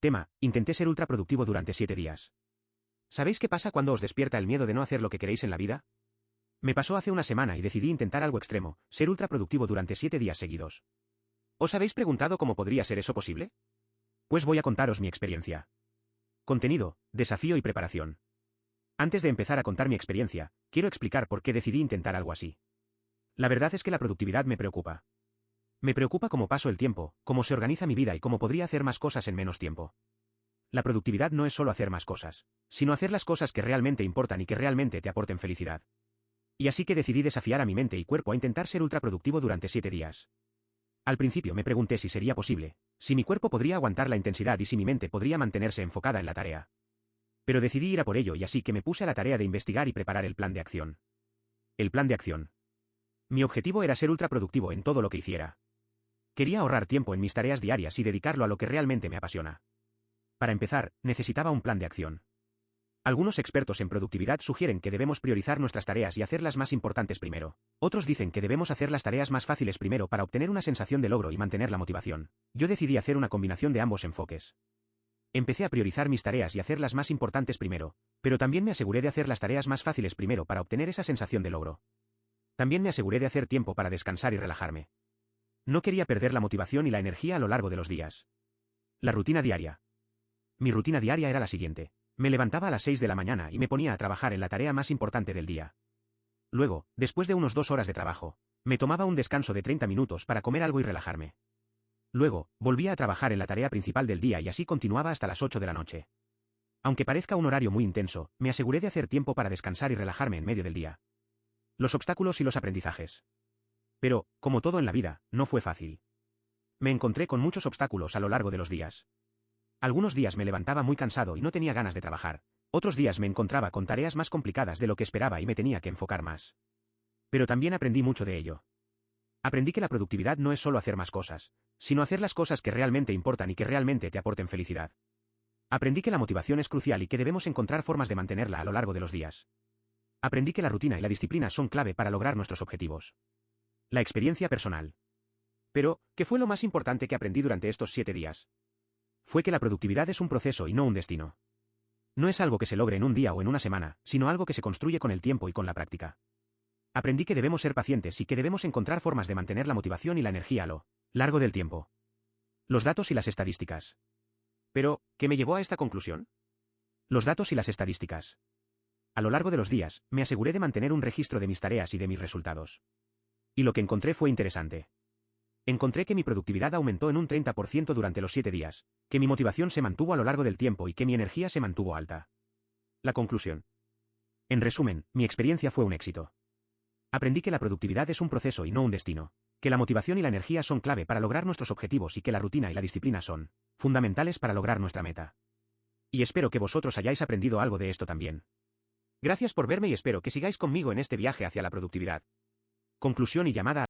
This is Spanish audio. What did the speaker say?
Tema: intenté ser ultra productivo durante 7 días. ¿Sabéis qué pasa cuando os despierta el miedo de no hacer lo que queréis en la vida? Me pasó hace una semana y decidí intentar algo extremo, ser ultra productivo durante 7 días seguidos. ¿Os habéis preguntado cómo podría ser eso posible? Pues voy a contaros mi experiencia. Contenido, desafío y preparación. Antes de empezar a contar mi experiencia, quiero explicar por qué decidí intentar algo así. La verdad es que la productividad me preocupa. Me preocupa cómo paso el tiempo, cómo se organiza mi vida y cómo podría hacer más cosas en menos tiempo. La productividad no es solo hacer más cosas, sino hacer las cosas que realmente importan y que realmente te aporten felicidad. Y así que decidí desafiar a mi mente y cuerpo a intentar ser ultra productivo durante 7 días. Al principio me pregunté si sería posible, si mi cuerpo podría aguantar la intensidad y si mi mente podría mantenerse enfocada en la tarea. Pero decidí ir a por ello y así que me puse a la tarea de investigar y preparar el plan de acción. El plan de acción. Mi objetivo era ser ultra productivo en todo lo que hiciera. Quería ahorrar tiempo en mis tareas diarias y dedicarlo a lo que realmente me apasiona. Para empezar, necesitaba un plan de acción. Algunos expertos en productividad sugieren que debemos priorizar nuestras tareas y hacer las más importantes primero. Otros dicen que debemos hacer las tareas más fáciles primero para obtener una sensación de logro y mantener la motivación. Yo decidí hacer una combinación de ambos enfoques. Empecé a priorizar mis tareas y hacer las más importantes primero, pero también me aseguré de hacer las tareas más fáciles primero para obtener esa sensación de logro. También me aseguré de hacer tiempo para descansar y relajarme. No quería perder la motivación y la energía a lo largo de los días. La rutina diaria. Mi rutina diaria era la siguiente. Me levantaba a las 6 de la mañana y me ponía a trabajar en la tarea más importante del día. Luego, después de unos 2 horas de trabajo, me tomaba un descanso de 30 minutos para comer algo y relajarme. Luego, volvía a trabajar en la tarea principal del día y así continuaba hasta las 8 de la noche. Aunque parezca un horario muy intenso, me aseguré de hacer tiempo para descansar y relajarme en medio del día. Los obstáculos y los aprendizajes. Pero, como todo en la vida, no fue fácil. Me encontré con muchos obstáculos a lo largo de los días. Algunos días me levantaba muy cansado y no tenía ganas de trabajar. Otros días me encontraba con tareas más complicadas de lo que esperaba y me tenía que enfocar más. Pero también aprendí mucho de ello. Aprendí que la productividad no es solo hacer más cosas, sino hacer las cosas que realmente importan y que realmente te aporten felicidad. Aprendí que la motivación es crucial y que debemos encontrar formas de mantenerla a lo largo de los días. Aprendí que la rutina y la disciplina son clave para lograr nuestros objetivos. La experiencia personal. Pero, ¿qué fue lo más importante que aprendí durante estos 7 días? Fue que la productividad es un proceso y no un destino. No es algo que se logre en un día o en una semana, sino algo que se construye con el tiempo y con la práctica. Aprendí que debemos ser pacientes y que debemos encontrar formas de mantener la motivación y la energía a lo largo del tiempo. Los datos y las estadísticas. Pero, ¿qué me llevó a esta conclusión? Los datos y las estadísticas. A lo largo de los días, me aseguré de mantener un registro de mis tareas y de mis resultados. Y lo que encontré fue interesante. Encontré que mi productividad aumentó en un 30% durante los 7 días, que mi motivación se mantuvo a lo largo del tiempo y que mi energía se mantuvo alta. La conclusión. En resumen, mi experiencia fue un éxito. Aprendí que la productividad es un proceso y no un destino, que la motivación y la energía son clave para lograr nuestros objetivos y que la rutina y la disciplina son fundamentales para lograr nuestra meta. Y espero que vosotros hayáis aprendido algo de esto también. Gracias por verme y espero que sigáis conmigo en este viaje hacia la productividad. Conclusión y llamada